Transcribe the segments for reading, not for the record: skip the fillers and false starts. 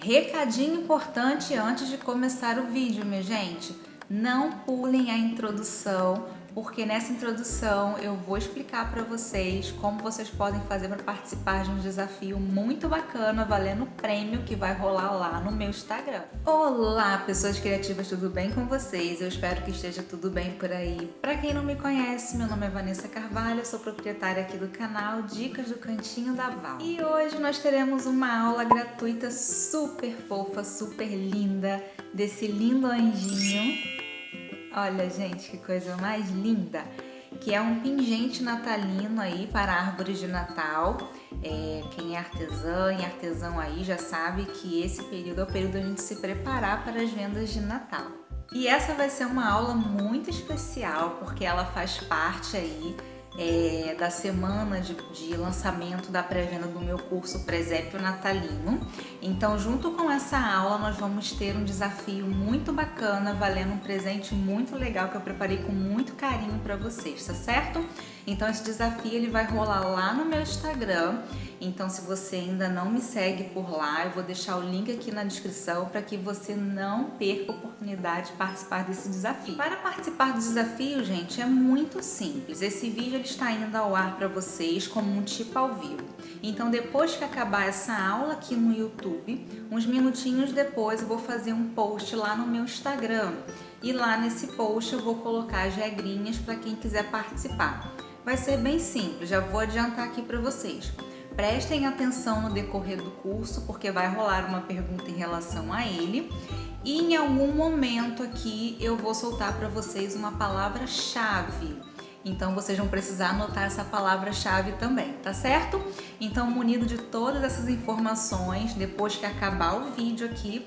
Recadinho importante antes de começar o vídeo, minha gente. Não pulem a introdução, porque nessa introdução eu vou explicar para vocês como vocês podem fazer para participar de um desafio muito bacana, valendo prêmio que vai rolar lá no meu Instagram. Olá, pessoas criativas, tudo bem com vocês? Eu espero que esteja tudo bem por aí. Para quem não me conhece, meu nome é Vanessa Carvalho, eu sou proprietária aqui do canal Dicas do Cantinho da Val. E hoje nós teremos uma aula gratuita super fofa, super linda, desse lindo anjinho. Olha, gente, que coisa mais linda! Que é um pingente natalino aí para árvores de Natal. Quem é artesã e artesão aí já sabe que esse período é o período da gente se preparar para as vendas de Natal. E essa vai ser uma aula muito especial, porque ela faz parte aí da semana de lançamento da pré-venda do meu curso Presépio Natalino. Então, junto com essa aula, nós vamos ter um desafio muito bacana, valendo um presente muito legal que eu preparei com muito carinho para vocês, tá certo? Então, esse desafio ele vai rolar lá no meu Instagram. Então, se você ainda não me segue por lá, eu vou deixar o link aqui na descrição para que você não perca a oportunidade de participar desse desafio. Para participar do desafio, gente, é muito simples. Esse vídeo ele está indo ao ar para vocês como um tipo ao vivo. Então, depois que acabar essa aula aqui no YouTube, uns minutinhos depois eu vou fazer um post lá no meu Instagram. E lá nesse post eu vou colocar as regrinhas para quem quiser participar. Vai ser bem simples, já vou adiantar aqui para vocês. Prestem atenção no decorrer do curso, porque vai rolar uma pergunta em relação a ele. E em algum momento aqui eu vou soltar para vocês uma palavra-chave. Então vocês vão precisar anotar essa palavra-chave também, tá certo? Então, munido de todas essas informações, depois que acabar o vídeo aqui,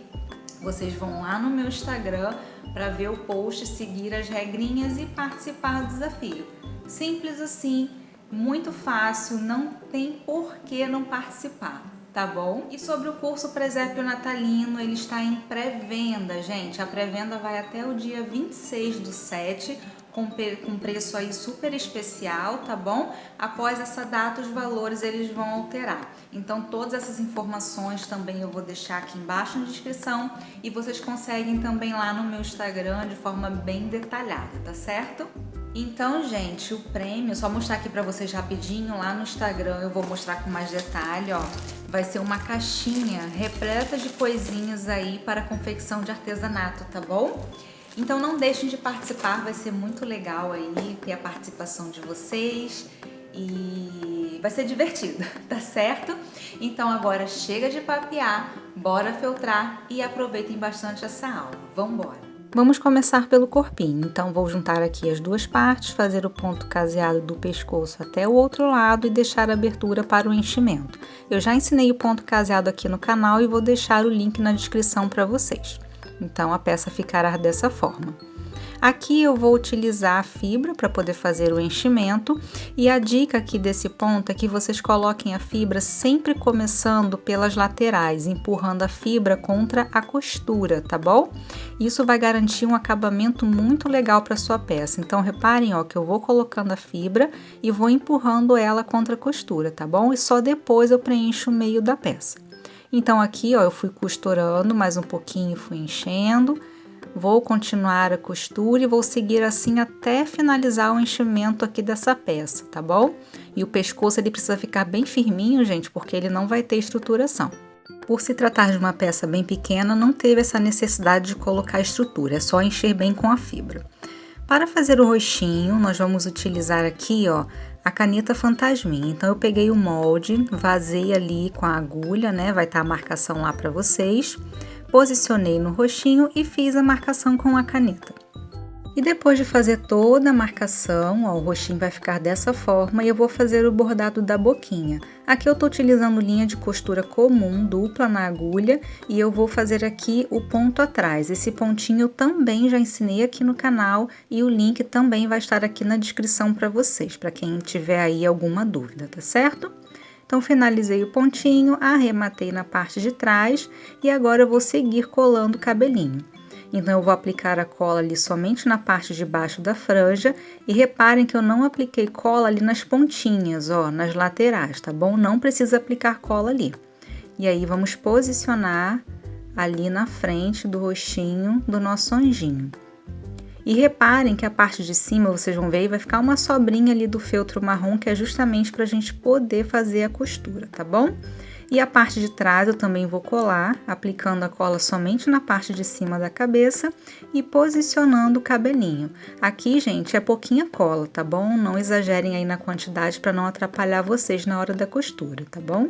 vocês vão lá no meu Instagram para ver o post, seguir as regrinhas e participar do desafio. Simples assim. Muito fácil, não tem por que não participar, tá bom? E sobre o curso Presépio Natalino, ele está em pré-venda, gente. A pré-venda vai até o dia 26/7, com preço aí super especial, tá bom? Após essa data, os valores eles vão alterar. Então, todas essas informações também eu vou deixar aqui embaixo na descrição e vocês conseguem também lá no meu Instagram de forma bem detalhada, tá certo? Então, gente, o prêmio, só mostrar aqui pra vocês rapidinho, lá no Instagram eu vou mostrar com mais detalhe, ó. Vai ser uma caixinha repleta de coisinhas aí para confecção de artesanato, tá bom? Então não deixem de participar, vai ser muito legal aí ter a participação de vocês e vai ser divertido, tá certo? Então agora chega de papear, bora feltrar e aproveitem bastante essa aula. Vambora! Vamos começar pelo corpinho, então vou juntar aqui as duas partes, fazer o ponto caseado do pescoço até o outro lado e deixar a abertura para o enchimento. Eu já ensinei o ponto caseado aqui no canal e vou deixar o link na descrição para vocês. Então a peça ficará dessa forma. Aqui eu vou utilizar a fibra para poder fazer o enchimento e a dica aqui desse ponto é que vocês coloquem a fibra sempre começando pelas laterais, empurrando a fibra contra a costura, tá bom? Isso vai garantir um acabamento muito legal para sua peça. Então reparem, ó, que eu vou colocando a fibra e vou empurrando ela contra a costura, tá bom? E só depois eu preencho o meio da peça. Então aqui, ó, eu fui costurando mais um pouquinho, fui enchendo. Vou continuar a costura e vou seguir assim até finalizar o enchimento aqui dessa peça, tá bom? E o pescoço ele precisa ficar bem firminho, gente, porque ele não vai ter estruturação. Por se tratar de uma peça bem pequena, não teve essa necessidade de colocar estrutura, é só encher bem com a fibra. Para fazer o rostinho, nós vamos utilizar aqui, ó, a caneta fantasminha. Então eu peguei o molde, vazei ali com a agulha, né? Vai estar a marcação lá para vocês. Posicionei no rostinho e fiz a marcação com a caneta. E depois de fazer toda a marcação, ó, o rostinho vai ficar dessa forma e eu vou fazer o bordado da boquinha. Aqui eu tô utilizando linha de costura comum, dupla na agulha, e eu vou fazer aqui o ponto atrás. Esse pontinho eu também já ensinei aqui no canal e o link também vai estar aqui na descrição para vocês, para quem tiver aí alguma dúvida, tá certo? Então, finalizei o pontinho, arrematei na parte de trás e agora eu vou seguir colando o cabelinho. Então, eu vou aplicar a cola ali somente na parte de baixo da franja e reparem que eu não apliquei cola ali nas pontinhas, ó, nas laterais, tá bom? Não precisa aplicar cola ali. E aí, vamos posicionar ali na frente do rostinho do nosso anjinho. E reparem que a parte de cima, vocês vão ver, vai ficar uma sobrinha ali do feltro marrom, que é justamente para a gente poder fazer a costura, tá bom? E a parte de trás eu também vou colar, aplicando a cola somente na parte de cima da cabeça e posicionando o cabelinho. Aqui, gente, é pouquinha cola, tá bom? Não exagerem aí na quantidade para não atrapalhar vocês na hora da costura, tá bom?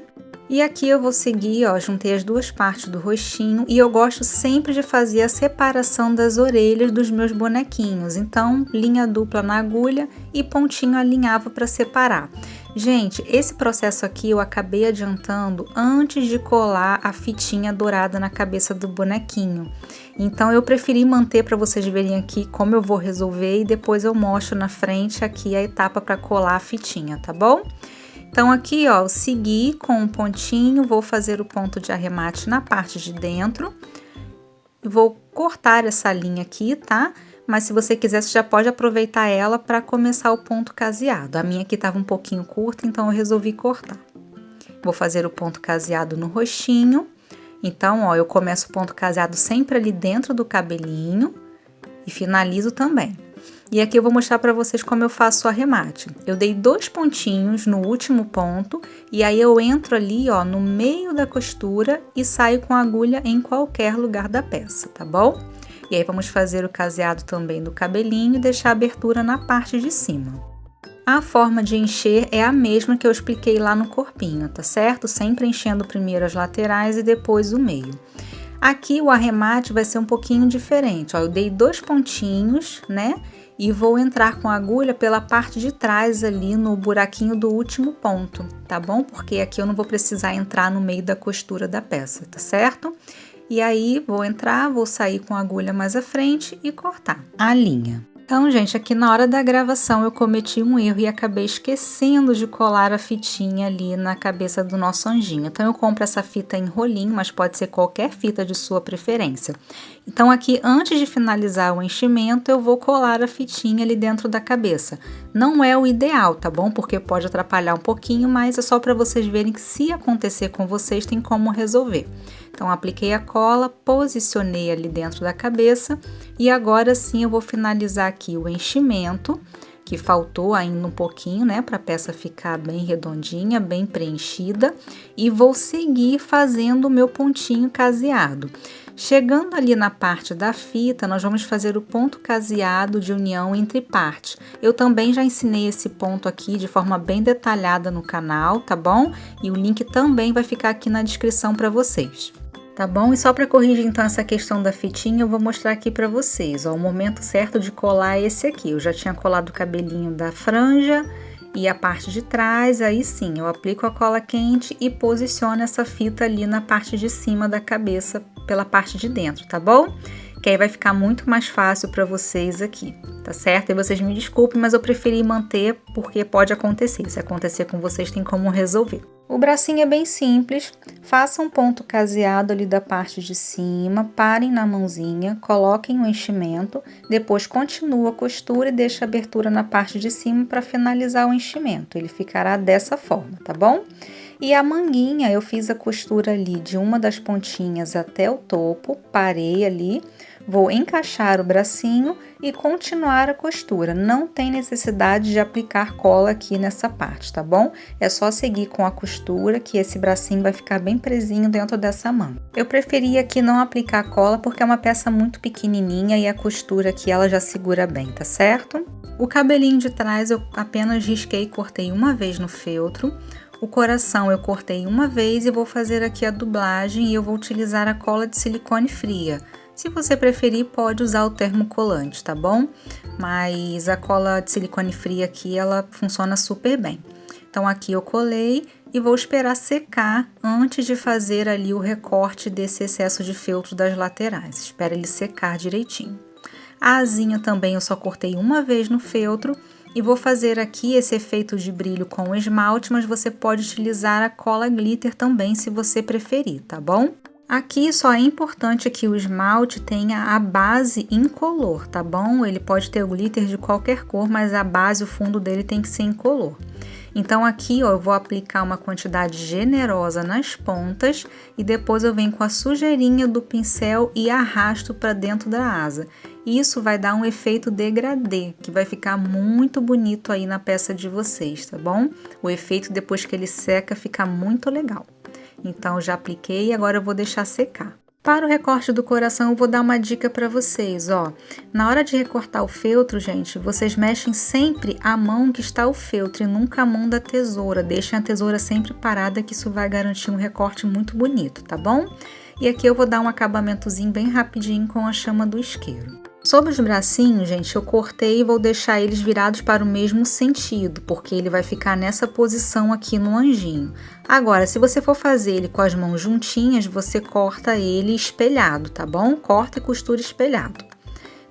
E aqui eu vou seguir, ó, juntei as duas partes do rostinho e eu gosto sempre de fazer a separação das orelhas dos meus bonequinhos. Então, linha dupla na agulha e pontinho alinhava para separar. Gente, esse processo aqui eu acabei adiantando antes de colar a fitinha dourada na cabeça do bonequinho. Então, eu preferi manter para vocês verem aqui como eu vou resolver e depois eu mostro na frente aqui a etapa para colar a fitinha, tá bom? Então, aqui, ó, eu segui com um pontinho, vou fazer o ponto de arremate na parte de dentro. Vou cortar essa linha aqui, tá? Mas se você quiser, você já pode aproveitar ela para começar o ponto caseado. A minha aqui estava um pouquinho curta, então eu resolvi cortar. Vou fazer o ponto caseado no rostinho. Então, ó, eu começo o ponto caseado sempre ali dentro do cabelinho e finalizo também. E aqui eu vou mostrar para vocês como eu faço o arremate. Eu dei 2 pontinhos no último ponto e aí eu entro ali, ó, no meio da costura e saio com a agulha em qualquer lugar da peça, tá bom? E aí vamos fazer o caseado também do cabelinho e deixar a abertura na parte de cima. A forma de encher é a mesma que eu expliquei lá no corpinho, tá certo? Sempre enchendo primeiro as laterais e depois o meio. Aqui o arremate vai ser um pouquinho diferente, ó, eu dei 2 pontinhos, né? E vou entrar com a agulha pela parte de trás ali no buraquinho do último ponto, tá bom? Porque aqui eu não vou precisar entrar no meio da costura da peça, tá certo? E aí, vou entrar, vou sair com a agulha mais à frente e cortar a linha. Então, gente, aqui na hora da gravação eu cometi um erro e acabei esquecendo de colar a fitinha ali na cabeça do nosso anjinho. Então, eu compro essa fita em rolinho, mas pode ser qualquer fita de sua preferência. Então, aqui, antes de finalizar o enchimento, eu vou colar a fitinha ali dentro da cabeça. Não é o ideal, tá bom? Porque pode atrapalhar um pouquinho, mas é só para vocês verem que se acontecer com vocês, tem como resolver. Então, apliquei a cola, posicionei ali dentro da cabeça e agora sim eu vou finalizar aqui o enchimento, que faltou ainda um pouquinho, né, para a peça ficar bem redondinha, bem preenchida, e vou seguir fazendo o meu pontinho caseado. Chegando ali na parte da fita, nós vamos fazer o ponto caseado de união entre partes. Eu também já ensinei esse ponto aqui de forma bem detalhada no canal, tá bom? E o link também vai ficar aqui na descrição para vocês. Tá bom? E só para corrigir então essa questão da fitinha, eu vou mostrar aqui para vocês, ó, o momento certo de colar é esse aqui. Eu já tinha colado o cabelinho da franja e a parte de trás, aí sim, eu aplico a cola quente e posiciono essa fita ali na parte de cima da cabeça pela parte de dentro, tá bom? Que aí vai ficar muito mais fácil para vocês aqui, tá certo? E vocês me desculpem, mas eu preferi manter porque pode acontecer. Se acontecer com vocês, tem como resolver. O bracinho é bem simples, façam um ponto caseado ali da parte de cima, parem na mãozinha, coloquem o enchimento, depois continua a costura e deixa a abertura na parte de cima para finalizar o enchimento. Ele ficará dessa forma, tá bom? E a manguinha, eu fiz a costura ali de uma das pontinhas até o topo, parei ali, vou encaixar o bracinho e continuar a costura. Não tem necessidade de aplicar cola aqui nessa parte, tá bom? É só seguir com a costura que esse bracinho vai ficar bem presinho dentro dessa manga. Eu preferi aqui não aplicar cola porque é uma peça muito pequenininha e a costura aqui ela já segura bem, tá certo? O cabelinho de trás eu apenas risquei e cortei uma vez no feltro. O coração eu cortei uma vez e vou fazer aqui a dublagem e eu vou utilizar a cola de silicone fria. Se você preferir, pode usar o termocolante, tá bom? Mas a cola de silicone fria aqui, ela funciona super bem. Então, aqui eu colei e vou esperar secar antes de fazer ali o recorte desse excesso de feltro das laterais. Espera ele secar direitinho. A asinha também eu só cortei uma vez no feltro. E vou fazer aqui esse efeito de brilho com o esmalte, mas você pode utilizar a cola glitter também, se você preferir, tá bom? Aqui só é importante que o esmalte tenha a base incolor, tá bom? Ele pode ter o glitter de qualquer cor, mas a base, o fundo dele tem que ser incolor. Então aqui, ó, eu vou aplicar uma quantidade generosa nas pontas e depois eu venho com a sujeirinha do pincel e arrasto para dentro da asa. Isso vai dar um efeito degradê, que vai ficar muito bonito aí na peça de vocês, tá bom? O efeito depois que ele seca fica muito legal. Então já apliquei e agora eu vou deixar secar. Para o recorte do coração, eu vou dar uma dica para vocês, ó. Na hora de recortar o feltro, gente, vocês mexem sempre a mão que está o feltro e nunca a mão da tesoura. Deixem a tesoura sempre parada, que isso vai garantir um recorte muito bonito, tá bom? E aqui eu vou dar um acabamentozinho bem rapidinho com a chama do isqueiro. Sobre os bracinhos, gente, eu cortei e vou deixar eles virados para o mesmo sentido, porque ele vai ficar nessa posição aqui no anjinho. Agora, se você for fazer ele com as mãos juntinhas, você corta ele espelhado, tá bom? Corta e costura espelhado.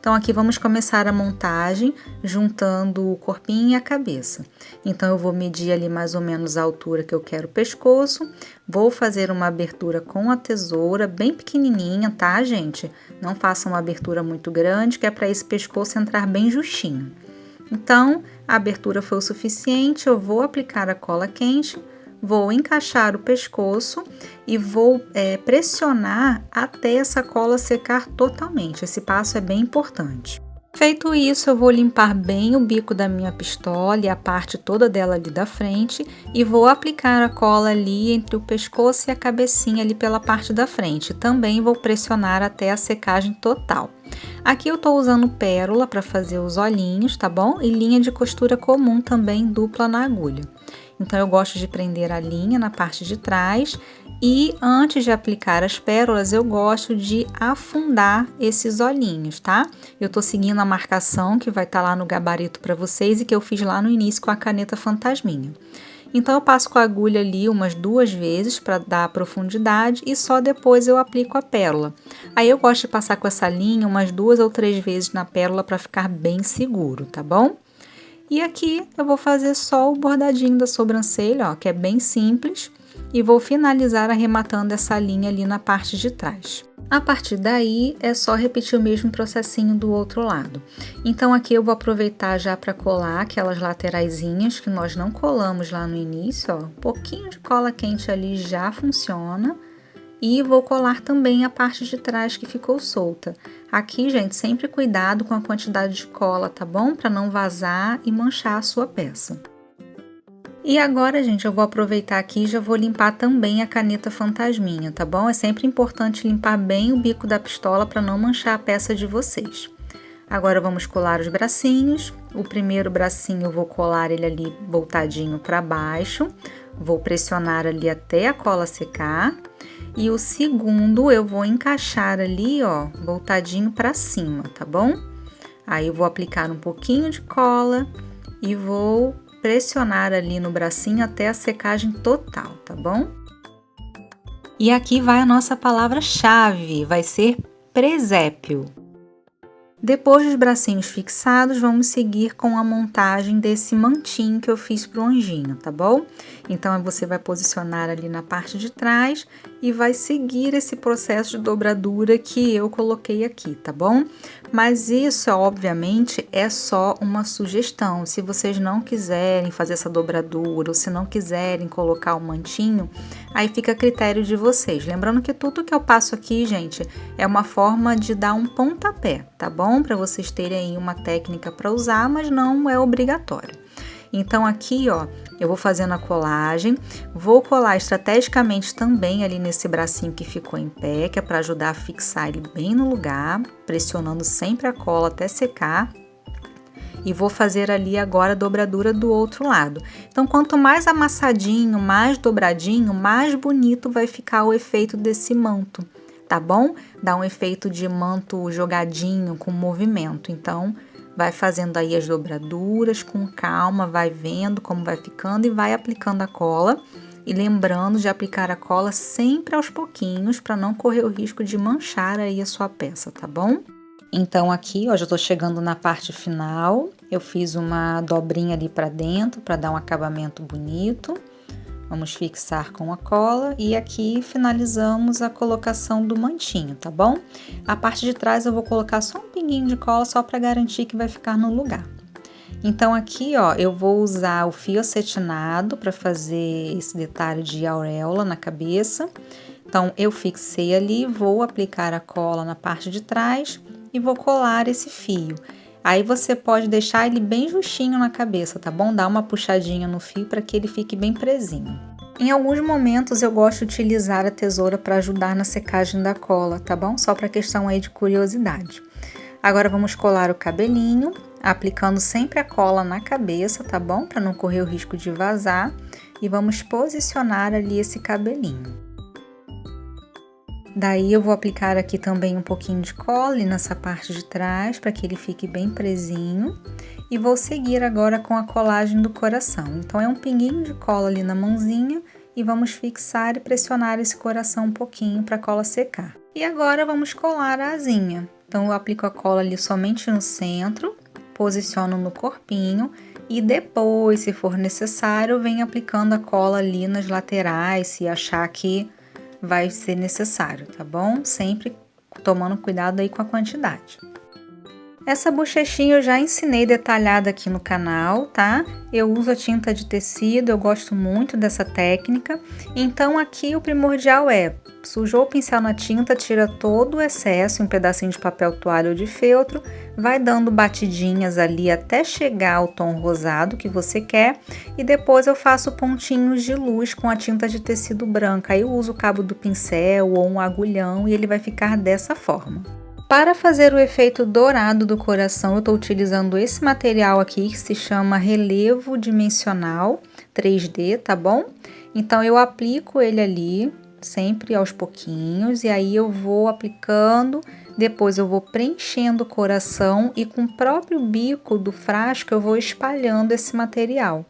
Então, aqui vamos começar a montagem juntando o corpinho e a cabeça. Então, eu vou medir ali mais ou menos a altura que eu quero o pescoço. Vou fazer uma abertura com a tesoura, bem pequenininha, tá, gente? Não faça uma abertura muito grande, que é para esse pescoço entrar bem justinho. Então, a abertura foi o suficiente, eu vou aplicar a cola quente. Vou encaixar o pescoço e vou pressionar até essa cola secar totalmente. Esse passo é bem importante. Feito isso, eu vou limpar bem o bico da minha pistola e a parte toda dela ali da frente e vou aplicar a cola ali entre o pescoço e a cabecinha ali pela parte da frente. Também vou pressionar até a secagem total. Aqui eu tô usando pérola para fazer os olhinhos, tá bom? E linha de costura comum também dupla na agulha. Então, eu gosto de prender a linha na parte de trás e antes de aplicar as pérolas, eu gosto de afundar esses olhinhos, tá? Eu tô seguindo a marcação que vai estar lá no gabarito para vocês e que eu fiz lá no início com a caneta fantasminha. Então, eu passo com a agulha ali umas 2 vezes para dar profundidade e só depois eu aplico a pérola. Aí, eu gosto de passar com essa linha umas 2 ou 3 vezes na pérola para ficar bem seguro, tá bom? E aqui eu vou fazer só o bordadinho da sobrancelha, ó, que é bem simples, e vou finalizar arrematando essa linha ali na parte de trás. A partir daí é só repetir o mesmo processinho do outro lado. Então aqui eu vou aproveitar já para colar aquelas lateraisinhas que nós não colamos lá no início, ó. Um pouquinho de cola quente ali já funciona. E vou colar também a parte de trás que ficou solta. Aqui, gente, sempre cuidado com a quantidade de cola, tá bom? Para não vazar e manchar a sua peça. E agora, gente, eu vou aproveitar aqui e já vou limpar também a caneta fantasminha, tá bom? É sempre importante limpar bem o bico da pistola para não manchar a peça de vocês. Agora vamos colar os bracinhos. O primeiro bracinho eu vou colar ele ali voltadinho para baixo. Vou pressionar ali até a cola secar. E o segundo eu vou encaixar ali, ó, voltadinho para cima, tá bom? Aí eu vou aplicar um pouquinho de cola e vou pressionar ali no bracinho até a secagem total, tá bom? E aqui vai a nossa palavra-chave, vai ser presépio. Depois dos bracinhos fixados, vamos seguir com a montagem desse mantinho que eu fiz pro anjinho, tá bom? Então, você vai posicionar ali na parte de trás e vai seguir esse processo de dobradura que eu coloquei aqui, tá bom? Mas isso, obviamente, é só uma sugestão. Se vocês não quiserem fazer essa dobradura ou se não quiserem colocar o mantinho, aí fica a critério de vocês. Lembrando que tudo que eu passo aqui, gente, é uma forma de dar um pontapé, tá bom? Para vocês terem aí uma técnica para usar, mas não é obrigatório. Então aqui, ó, eu vou fazendo a colagem, vou colar estrategicamente também ali nesse bracinho que ficou em pé, que é para ajudar a fixar ele bem no lugar, pressionando sempre a cola até secar. E vou fazer ali agora a dobradura do outro lado. Então, quanto mais amassadinho, mais dobradinho, mais bonito vai ficar o efeito desse manto, tá bom? Dá um efeito de manto jogadinho com movimento. Então, vai fazendo aí as dobraduras com calma, vai vendo como vai ficando e vai aplicando a cola. E lembrando de aplicar a cola sempre aos pouquinhos para não correr o risco de manchar aí a sua peça, tá bom? Então aqui, ó, já tô chegando na parte final. Eu fiz uma dobrinha ali para dentro para dar um acabamento bonito. Vamos fixar com a cola e aqui finalizamos a colocação do mantinho, tá bom? A parte de trás eu vou colocar só um pinguinho de cola só para garantir que vai ficar no lugar. Então aqui, ó, eu vou usar o fio acetinado para fazer esse detalhe de auréola na cabeça. Então eu fixei ali, vou aplicar a cola na parte de trás e vou colar esse fio. Aí você pode deixar ele bem justinho na cabeça, tá bom? Dá uma puxadinha no fio para que ele fique bem presinho. Em alguns momentos eu gosto de utilizar a tesoura para ajudar na secagem da cola, tá bom? Só para questão aí de curiosidade. Agora vamos colar o cabelinho, aplicando sempre a cola na cabeça, tá bom? Para não correr o risco de vazar. E vamos posicionar ali esse cabelinho. Daí eu vou aplicar aqui também um pouquinho de cola nessa parte de trás, para que ele fique bem presinho. E vou seguir agora com a colagem do coração. Então é um pinguinho de cola ali na mãozinha e vamos fixar e pressionar esse coração um pouquinho para a cola secar. E agora vamos colar a asinha. Então eu aplico a cola ali somente no centro, posiciono no corpinho e depois, se for necessário, venho aplicando a cola ali nas laterais, se achar que vai ser necessário, tá bom? Sempre tomando cuidado aí com a quantidade. Essa bochechinha eu já ensinei detalhada aqui no canal, tá? Eu uso a tinta de tecido, eu gosto muito dessa técnica. Então aqui o primordial é, sujou o pincel na tinta, tira todo o excesso, um pedacinho de papel toalha ou de feltro, vai dando batidinhas ali até chegar ao tom rosado que você quer e depois eu faço pontinhos de luz com a tinta de tecido branca. Aí eu uso o cabo do pincel ou um agulhão e ele vai ficar dessa forma. Para fazer o efeito dourado do coração, eu estou utilizando esse material aqui que se chama relevo dimensional 3D, tá bom? Então eu aplico ele ali, sempre aos pouquinhos, e aí eu vou aplicando, depois eu vou preenchendo o coração e com o próprio bico do frasco eu vou espalhando esse material,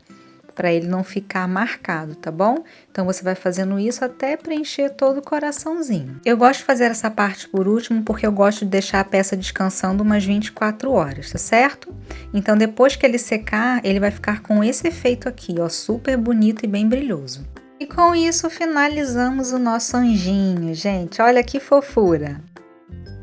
para ele não ficar marcado, tá bom? Então você vai fazendo isso até preencher todo o coraçãozinho. Eu gosto de fazer essa parte por último porque eu gosto de deixar a peça descansando umas 24 horas, tá certo? Então depois que ele secar, ele vai ficar com esse efeito aqui, ó, super bonito e bem brilhoso. E com isso finalizamos o nosso anjinho, gente, olha que fofura!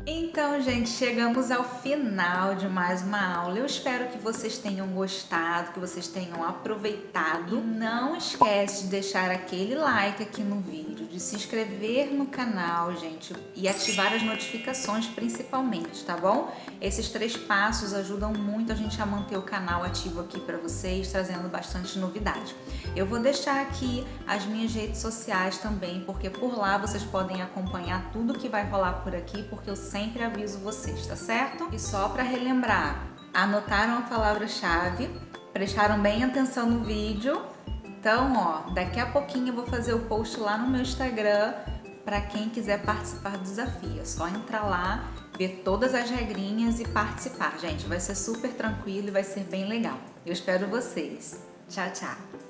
Então, gente, chegamos ao final de mais uma aula. Eu espero que vocês tenham gostado, que vocês tenham aproveitado. Não esquece de deixar aquele like aqui no vídeo, de se inscrever no canal, gente, e ativar as notificações principalmente, tá bom? Esses 3 passos ajudam muito a gente a manter o canal ativo aqui para vocês, trazendo bastante novidade. Eu vou deixar aqui as minhas redes sociais também, porque por lá vocês podem acompanhar tudo que vai rolar por aqui, porque eu sempre aviso vocês, tá certo? E só para relembrar, anotaram a palavra-chave, prestaram bem atenção no vídeo. Então, ó, daqui a pouquinho eu vou fazer o post lá no meu Instagram para quem quiser participar do desafio. É só entrar lá, ver todas as regrinhas e participar, gente. Vai ser super tranquilo e vai ser bem legal. Eu espero vocês. Tchau, tchau!